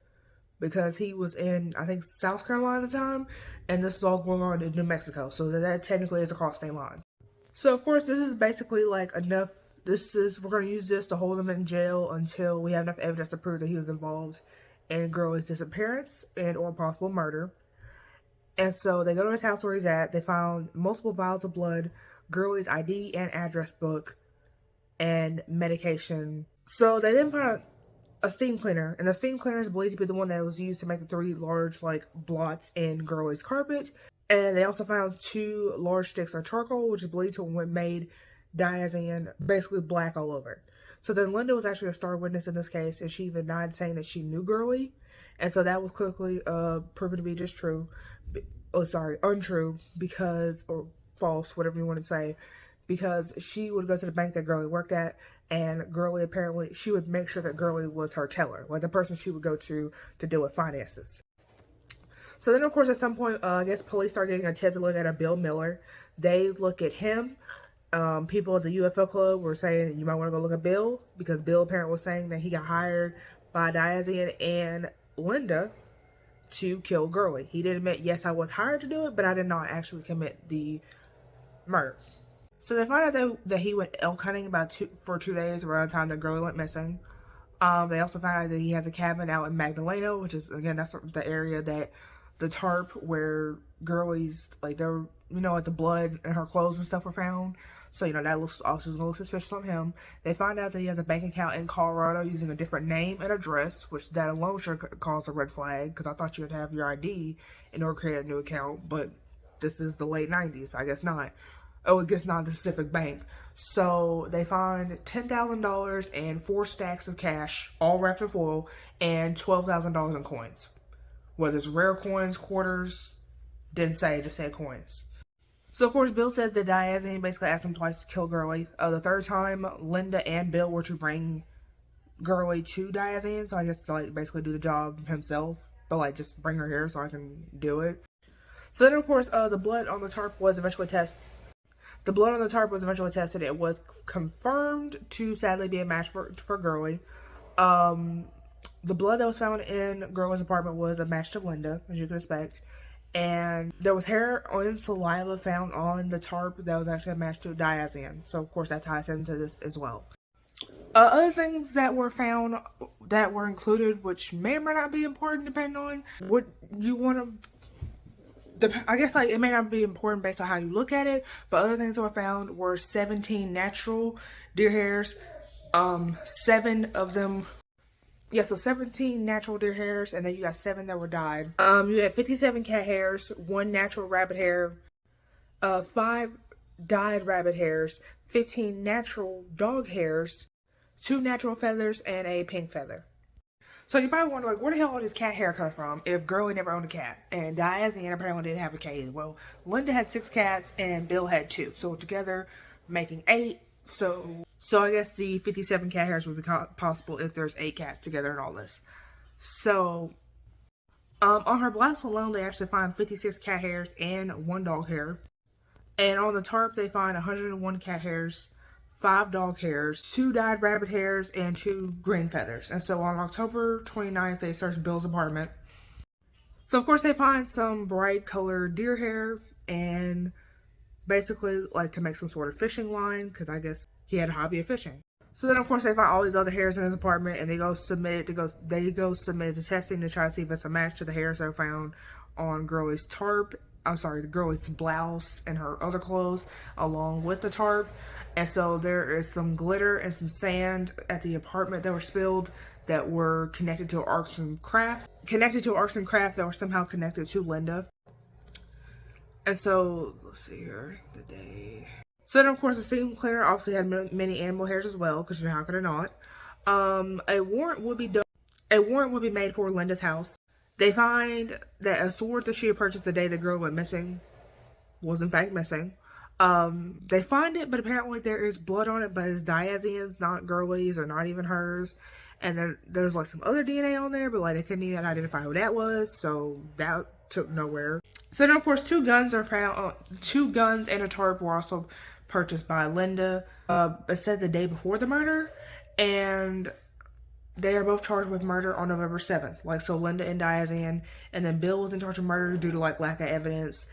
because he was in, I think, South Carolina at the time, and this is all going on in New Mexico, so that technically is across state lines. So, of course, this is basically like enough. We're going to use this to hold him in jail until we have enough evidence to prove that he was involved in Girly's disappearance and or possible murder. And so they go to his house where he's at. They found multiple vials of blood, Girly's ID and address book, and medication. So they then found a steam cleaner, and the steam cleaner is believed to be the one that was used to make the 3 large like blots in Girly's carpet. And they also found 2 large sticks of charcoal, which is believed to have made Diazan basically black all over. So then Linda was actually a star witness in this case, and she even denied saying that she knew Girly, and so that was quickly proven to be just untrue, because, or false, whatever you want to say, because she would go to the bank that Girly worked at, and Girly apparently, she would make sure that Girly was her teller, like the person she would go to deal with finances. So then, of course, at some point, I guess police start getting a tip to look at a Bill Miller. They look at him. People at the UFO club were saying you might want to go look at Bill, because Bill apparently was saying that he got hired by Diazan and Linda to kill Girly. He did admit, yes, I was hired to do it, but I did not actually commit the murder. So they find out that he went elk hunting for 2 days around the time that Girly went missing. They also found out that he has a cabin out in Magdalena, which is, again, that's the area that the tarp where Girly's, like, like the blood and her clothes and stuff were found. So, that looks also going to look suspicious on him. They find out that he has a bank account in Colorado using a different name and address, which that alone should cause a red flag, because I thought you had to have your ID in order to create a new account, but this is the late 90s, I guess not. Oh, it gets not the specific bank. So they find $10,000 and 4 stacks of cash, all wrapped in foil, and $12,000 in coins. Whether it's rare coins, quarters, didn't say, just said coins. So, of course, Bill says that Diazan basically asked him twice to kill Girly. The third time, Linda and Bill were to bring Girly to Diazan, so I guess to, like, basically do the job himself, but, like, just bring her here so I can do it. So then, of course, the blood on the tarp was eventually tested. The blood on the tarp was eventually tested. It was confirmed to sadly be a match for Girly. The blood that was found in Girly's apartment was a match to Linda, as you could expect. and there was hair and saliva found on the tarp that was actually a match to diazine. So of course that ties into this as well. Other things that were found that were included, which may or may not be important depending on what you want to. I guess like it may not be important based on how you look at it, but other things that were found were 17 natural deer hairs. 7 of them. Yeah, so 17 natural deer hairs, and then you got 7 that were dyed. You had 57 cat hairs, 1 natural rabbit hair, 5 dyed rabbit hairs, 15 natural dog hairs, 2 natural feathers, and a pink feather. So you probably wonder, like, where the hell all this cat hair come from if Girly never owned a cat? And Diazine apparently didn't have a cat either. Well, Linda had 6 cats, and Bill had 2. So together, making 8. So I guess the 57 cat hairs would be possible if there's 8 cats together and all this. So, on her blouse alone, they actually find 56 cat hairs and 1 dog hair. And on the tarp, they find 101 cat hairs, 5 dog hairs, 2 dyed rabbit hairs, and 2 green feathers. And so on October 29th, they search Bill's apartment. So of course they find some bright colored deer hair and basically like to make some sort of fishing line because I guess he had a hobby of fishing. So then of course they find all these other hairs in his apartment and they go submit it to testing to try to see if it's a match to the hairs that were found on Girly's tarp. I'm sorry, the Girly's blouse and her other clothes along with the tarp. And so there is some glitter and some sand at the apartment that were spilled that were connected to arts and craft. That were somehow connected to Linda. And so, let's see here, the day. So then of course the steam cleaner obviously had many animal hairs as well, because you know how could it not. A warrant would be made for Linda's house. They find that a sword that she had purchased the day the girl went missing was in fact missing. They find it, but apparently there is blood on it, but it's Diazine's, not Girly's or not even hers. And then there's like some other DNA on there, but like they couldn't even identify who that was, so that took nowhere. So then of course 2 guns are found. 2 guns and a tarp were also purchased by Linda. It said the day before the murder, and they are both charged with murder on November 7th. Like, so Linda and Diazine, and then Bill was in charge of murder due to like lack of evidence.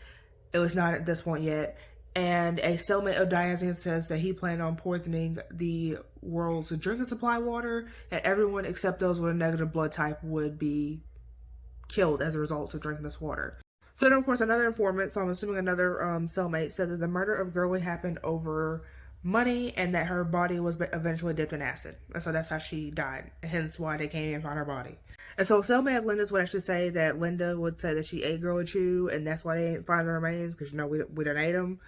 It was not at this point yet. And a cellmate of Diazine says that he planned on poisoning the world's drinking supply water, and everyone except those with a negative blood type would be killed as a result of drinking this water. So then, of course, another informant, so I'm assuming another cellmate, said that the murder of Girly happened over money and that her body was eventually dipped in acid. And so that's how she died, hence why they can't even find her body. And so cellmate Linda's would actually say that Linda would say that she ate Girly Chew and that's why they didn't find the remains, because, you know, we didn't ate them.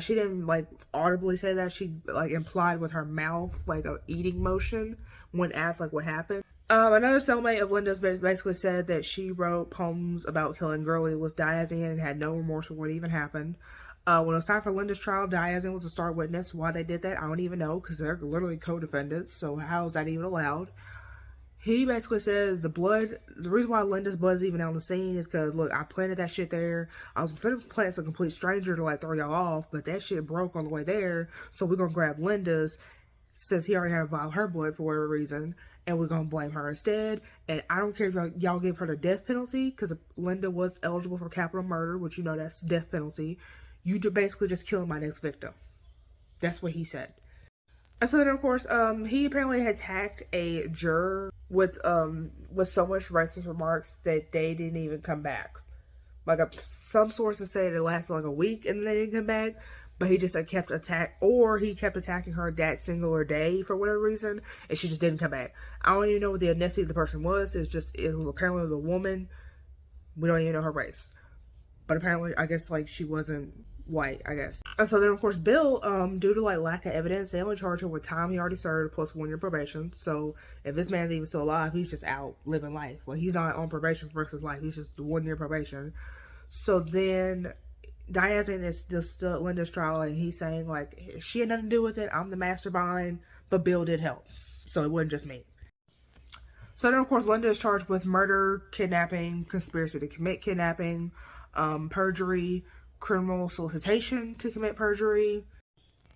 She didn't, like, audibly say that. She, like, implied with her mouth, like, a eating motion when asked, like, what happened. Another cellmate of Linda's basically said that she wrote poems about killing Girly with Diazine and had no remorse for what even happened. When it was time for Linda's trial, Diazine was a star witness. Why they did that, I don't even know, because they're literally co-defendants, so how is that even allowed? He basically says the reason why Linda's blood is even on the scene is because, look, I planted that shit there. I was finna plant some complete stranger to, like, throw y'all off, but that shit broke on the way there, so we're gonna grab Linda's, since he already had a vial of her blood for whatever reason, and we're gonna blame her instead. And I don't care if y'all give her the death penalty, because Linda was eligible for capital murder, which you know that's death penalty. You basically just kill my next victim. That's what he said. And so then, of course, he apparently attacked a juror with so much racist remarks that they didn't even come back. Like, some sources say it lasted like a week and they didn't come back, but he just kept attacking her that singular day for whatever reason, and she just didn't come back. I don't even know what the ethnicity of the person was. It was apparently a woman. We don't even know her race. But apparently, I guess, like, she wasn't white, I guess. And so then, of course, Bill, due to, like, lack of evidence, they only charged him with time he already served plus 1 year probation. So if this man's even still alive, he's just out living life. Like, he's not on probation for the rest of his life. He's just 1 year probation. So then Diazine is still at Linda's trial, and he's saying, like, she had nothing to do with it. I'm the mastermind, but Bill did help. So it wasn't just me. So then, of course, Linda is charged with murder, kidnapping, conspiracy to commit kidnapping, perjury, criminal solicitation to commit perjury,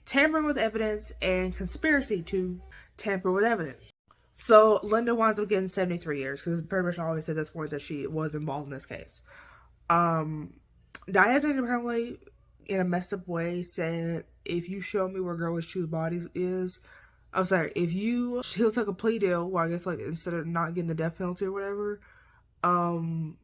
tampering with evidence, and conspiracy to tamper with evidence. So Linda winds up getting 73 years, because pretty much always said at this point that she was involved in this case. Diazine apparently, in a messed up way, said, if you show me where girls choose bodies is, I'm sorry, if you, he'll take a plea deal, well, I guess, like, instead of not getting the death penalty or whatever, or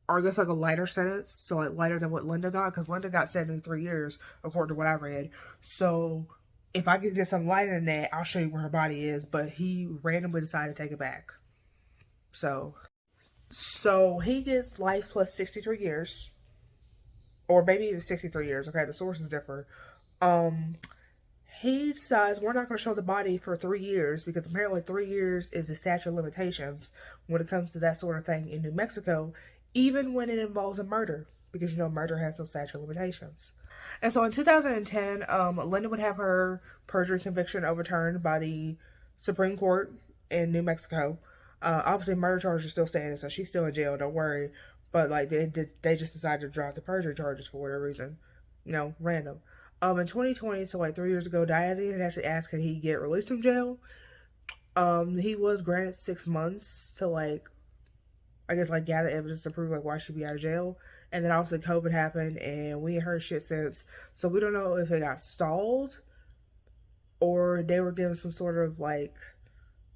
I guess, like, a lighter sentence, so, like, lighter than what Linda got, because Linda got 73 years, according to what I read. So, if I could get something lighter than that, I'll show you where her body is, but he randomly decided to take it back. So he gets life plus 63 years. Or maybe even 63 years. Okay, the sources differ. He decides we're not going to show the body for 3 years because apparently 3 years is the statute of limitations when it comes to that sort of thing in New Mexico, even when it involves a murder, because murder has no statute of limitations. And so in 2010, Linda would have her perjury conviction overturned by the Supreme Court in New Mexico. Obviously, murder charges are still standing, so she's still in jail. Don't worry. But like they just decided to drop the perjury charges for whatever reason, random. In 2020, so like 3 years ago, Diazine had actually asked could he get released from jail. He was granted 6 months to gather evidence to prove why she'd be out of jail. And then obviously COVID happened, and we ain't heard shit since. So we don't know if it got stalled or they were given some sort of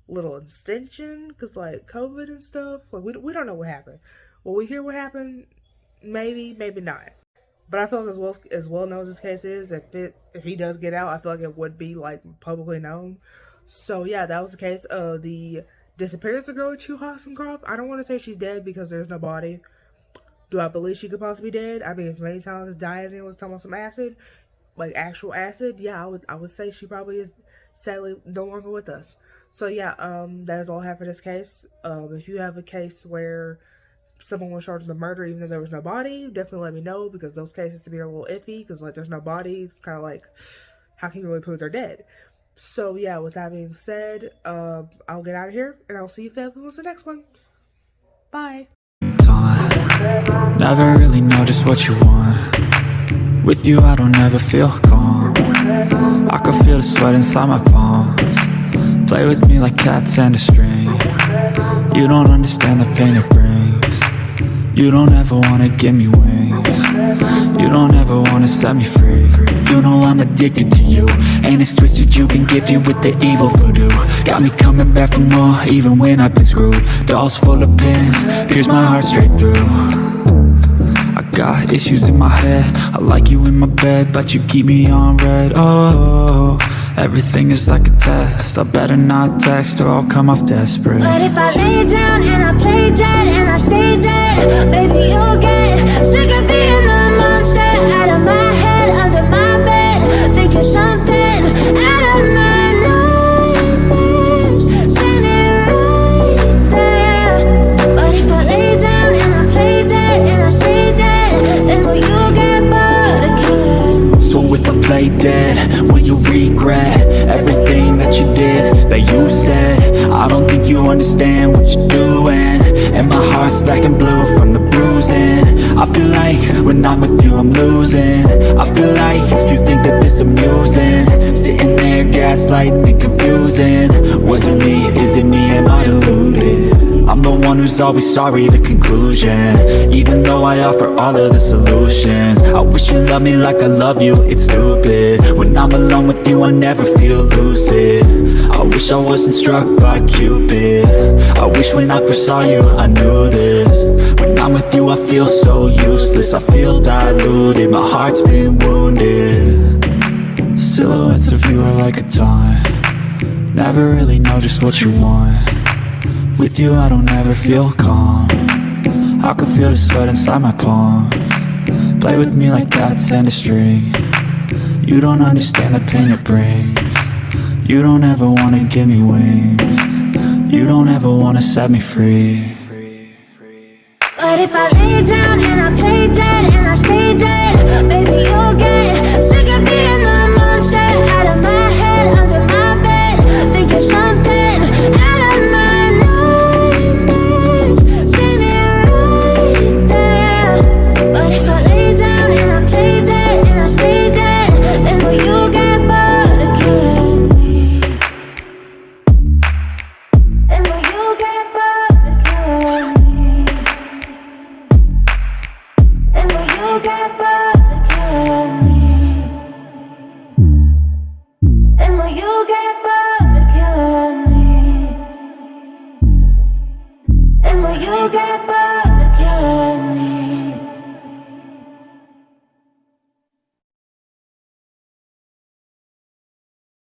little extension because COVID and stuff. We don't know what happened. Will we hear what happened? Maybe not. But I feel like as well known as this case is, if he does get out, I feel like it would be publicly known. So yeah, that was the case of the disappearance of girl Chu Hassencroft. I don't want to say she's dead because there's no body. Do I believe she could possibly be dead? I mean, as many times as Diazine was talking about some acid, actual acid, yeah, I would say she probably is sadly no longer with us. So yeah, that is all I have for this case. If you have a case where someone was charged with murder even though there was no body, definitely let me know, because those cases to be a little iffy, because there's no body. It's kind of how can you really prove they're dead? So yeah, with that being said, I'll get out of here and I'll see you fellas in the next one. Bye. Never really know just what you want. With you I don't ever feel calm. I can feel the sweat inside my palms. Play with me like cats and a string. You don't understand the pain it brings. You don't ever wanna give me wings. You don't ever wanna set me free. You know I'm addicted to you, and it's twisted, you've been gifted with the evil voodoo. Got me coming back for more, even when I've been screwed. Dolls full of pins, pierce my heart straight through. I got issues in my head, I like you in my bed, but you keep me on red. Oh, everything is like a test, I better not text or I'll come off desperate. But if I lay down and I play dead and I stay dead, baby you'll get sick of being the monster out of my head, under my bed, thinking something out of my nightmares, standing right there. But if I lay down and I play dead and I stay dead, then will you get bored again? So if I play dead, will you regret everything that you did, that you said? I don't think you understand what you're doing, and my heart's black and blue from the bruising. I feel like when I'm with you I'm losing. I feel like you think that this amusing, sitting there gaslighting and confusing. Was it me? Is it me? Am I deluded? I'm the one who's always sorry, the conclusion, even though I offer all of the solutions. I wish you loved me like I love you, it's stupid. When I'm alone with you I never feel lucid. I wish I wasn't struck by Cupid. I wish when I first saw you I knew this. When I'm with you I feel so useless, I feel diluted, my heart's been wounded. Silhouettes of you are like a taunt. Never really know just what you want. With you I don't ever feel calm. I can feel the sweat inside my palms. Play with me like cats and a string. You don't understand the pain it brings. You don't ever wanna give me wings. You don't ever wanna set me free. But if I lay down and I play